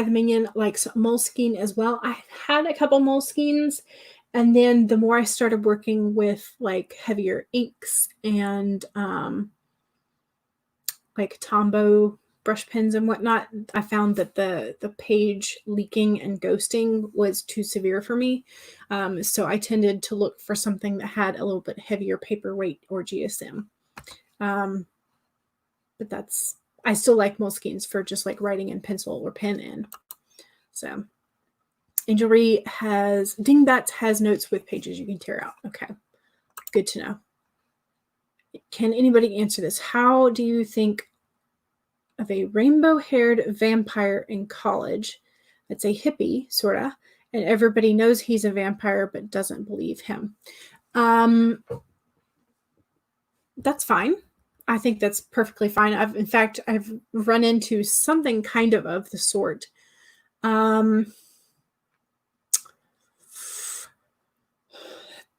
the Minion likes Moleskine as well. I had a couple Moleskines, and then the more I started working with like heavier inks and like Tombow brush pens and whatnot, I found that the page leaking and ghosting was too severe for me. So I tended to look for something that had a little bit heavier paperweight or GSM. But I still like Moleskines for just like writing in pencil or pen in. So Angel Marie Dingbats has notes with pages you can tear out. Okay, good to know. Can anybody answer this? How do you think of a rainbow-haired vampire in college that's a hippie, sort of, and everybody knows he's a vampire but doesn't believe him? That's fine. I think that's perfectly fine. In fact, I've run into something kind of the sort.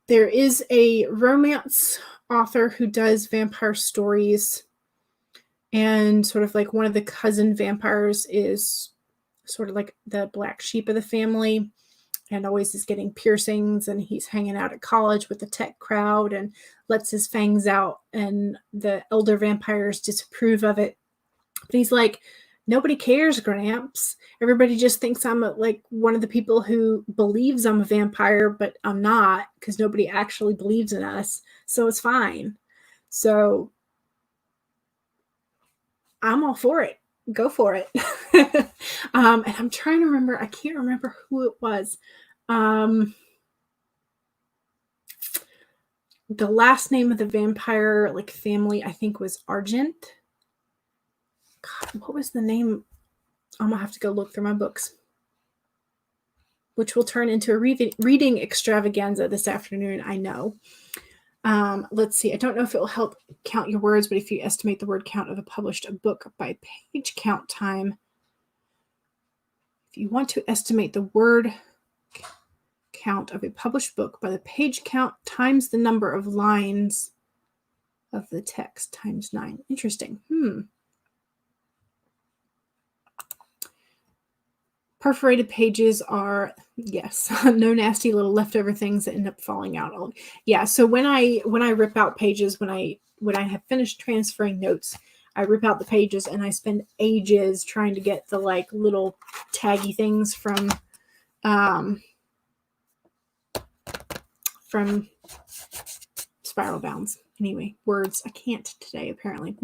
There is a romance author who does vampire stories, and sort of like one of the cousin vampires is sort of like the black sheep of the family and always is getting piercings, and he's hanging out at college with the tech crowd and lets his fangs out, and the elder vampires disapprove of it. But he's like, nobody cares, Gramps. Everybody just thinks I'm like one of the people who believes I'm a vampire, but I'm not, because nobody actually believes in us. So it's fine. So I'm all for it. Go for it. And I'm trying to remember. I can't remember who it was. The last name of the vampire like family, I think, was Argent. God, what was the name? I'm gonna have to go look through my books, which will turn into a reading extravaganza this afternoon. I know. Let's see. I don't know if it will help count your words, but if you estimate the word count of a published book by page count time, if you want to estimate the word count of a published book by the page count times the number of lines of the text times 9. Interesting. Perforated pages are, yes, no nasty little leftover things that end up falling out. Yeah, so when I rip out pages, when I have finished transferring notes, I rip out the pages and I spend ages trying to get the like little taggy things from Spiral Bounds. Anyway, words. I can't today, apparently.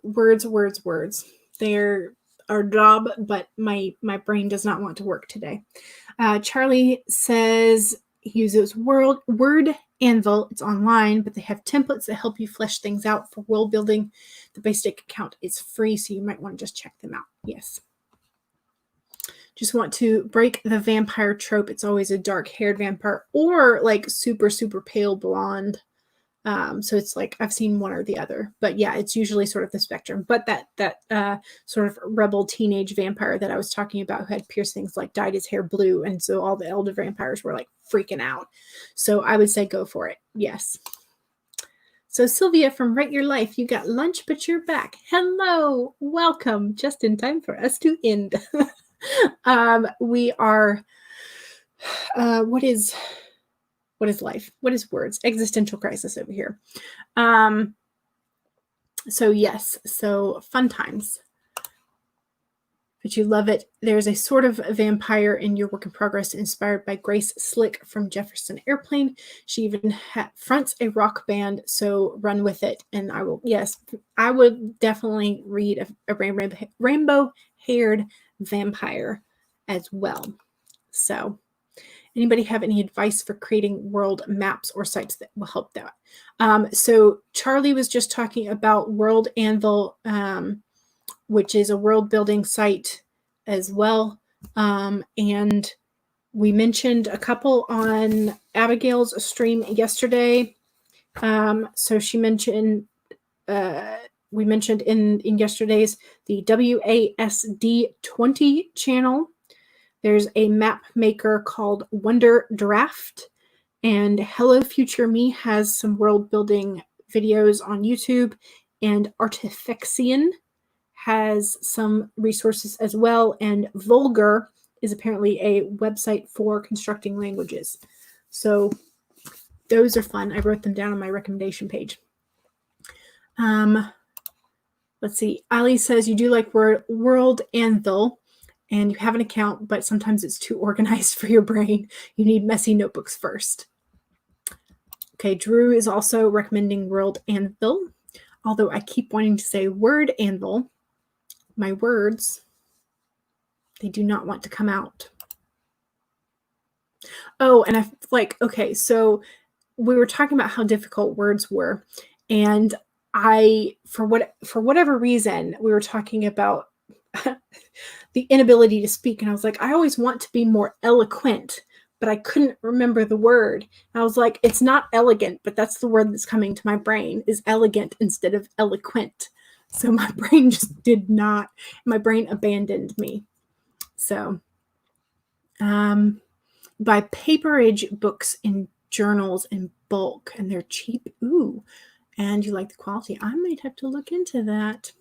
Words. They're our job, but my brain does not want to work today. Charlie says he uses Word Anvil. It's online, but they have templates that help you flesh things out for world building. The basic account is free, so you might want to just check them out. Yes. Just want to break the vampire trope. It's always a dark-haired vampire or like super, super pale blonde. So it's like I've seen one or the other, but yeah, it's usually sort of the spectrum. But that sort of rebel teenage vampire that I was talking about who had piercings, like dyed his hair blue, and so all the elder vampires were like freaking out. So I would say go for it. Yes. So Sylvia from Write Your Life, you got lunch, but you're back. Hello, welcome. Just in time for us to end. We are. What is life? What is words? Existential crisis over here. So yes, so fun times. But you love it. There's a sort of vampire in your work in progress inspired by Grace Slick from Jefferson Airplane. She even fronts a rock band, so run with it. And I would definitely read a rainbow-haired vampire as well. So anybody have any advice for creating world maps or sites that will help that? So Charlie was just talking about World Anvil, which is a world building site as well. And we mentioned a couple on Abigail's stream yesterday. So she mentioned, we mentioned in yesterday's the WASD 20 channel. There's a map maker called Wonder Draft, and Hello Future Me has some world building videos on YouTube, and Artifexian has some resources as well, and Vulgar is apparently a website for constructing languages. So those are fun. I wrote them down on my recommendation page. Let's see. Ali says you do like World Anvil, and you have an account, but sometimes it's too organized for your brain. You need messy notebooks first. Okay, Drew is also recommending World Anvil, although I keep wanting to say Word Anvil. My words, they do not want to come out. Oh, and okay, so we were talking about how difficult words were, and for whatever reason, we were talking about the inability to speak. And I was like, I always want to be more eloquent, but I couldn't remember the word. And I was like, it's not elegant, but that's the word that's coming to my brain is elegant instead of eloquent. So my brain my brain abandoned me. So buy paperage books in journals in bulk, and they're cheap. Ooh, and you like the quality. I might have to look into that.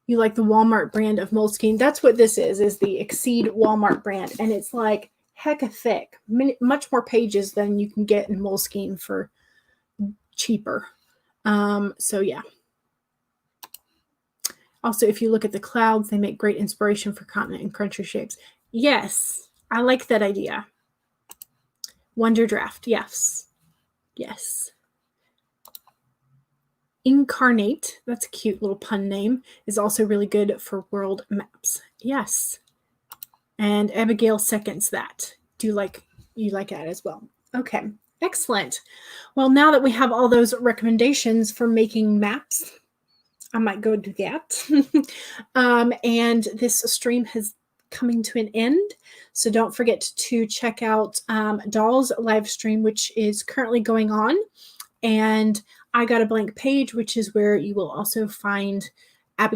You like the Walmart brand of Moleskine. That's what this is the Exceed Walmart brand. And it's like hecka thick, much more pages than you can get in Moleskine for cheaper. So yeah. Also, if you look at the clouds, they make great inspiration for continent and country shapes. Yes, I like that idea. Wonder Draft, yes. Yes. Incarnate, that's a cute little pun name, is also really good for world maps. Yes. And Abigail seconds that. You like that as well. Okay, excellent. Well, now that we have all those recommendations for making maps, I might go do that. And this stream has coming to an end. So don't forget to check out Doll's live stream, which is currently going on. And I Got a Blank Page, which is where you will also find Life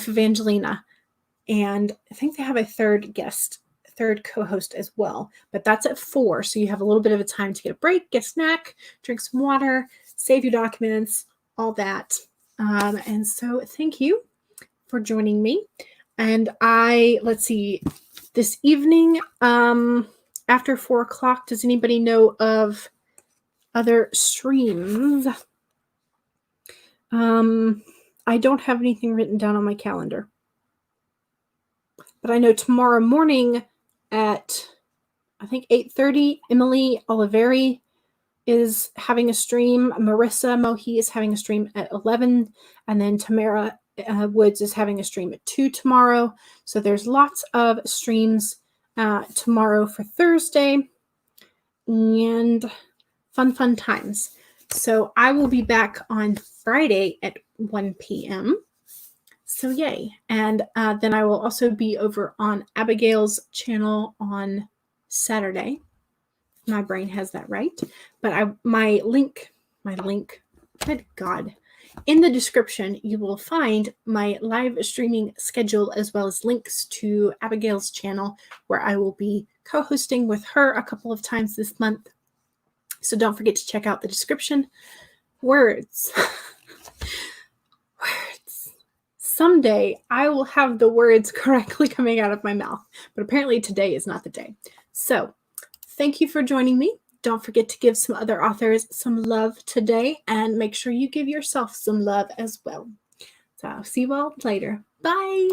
of Angelina. And I think they have a third co-host as well. But that's at 4. So you have a little bit of a time to get a break, get a snack, drink some water, save your documents, all that. And so thank you for joining me. And let's see, this evening, after 4 o'clock, does anybody know of other streams? I don't have anything written down on my calendar. But I know tomorrow morning at, I think, 8:30, Emily Oliveri is having a stream. Marissa Mohi is having a stream at 11. And then Tamara Woods is having a stream at 2 tomorrow. So there's lots of streams tomorrow for Thursday. And fun times. So I will be back on Friday at 1 p.m. So yay. And then I will also be over on Abigail's channel on Saturday. My brain has that right. But my link, good God. In the description, you will find my live streaming schedule as well as links to Abigail's channel where I will be co-hosting with her a couple of times this month. So don't forget to check out the description. Words. Words. Someday I will have the words correctly coming out of my mouth, but apparently today is not the day. So thank you for joining me. Don't forget to give some other authors some love today and make sure you give yourself some love as well. So I'll see you all later. Bye.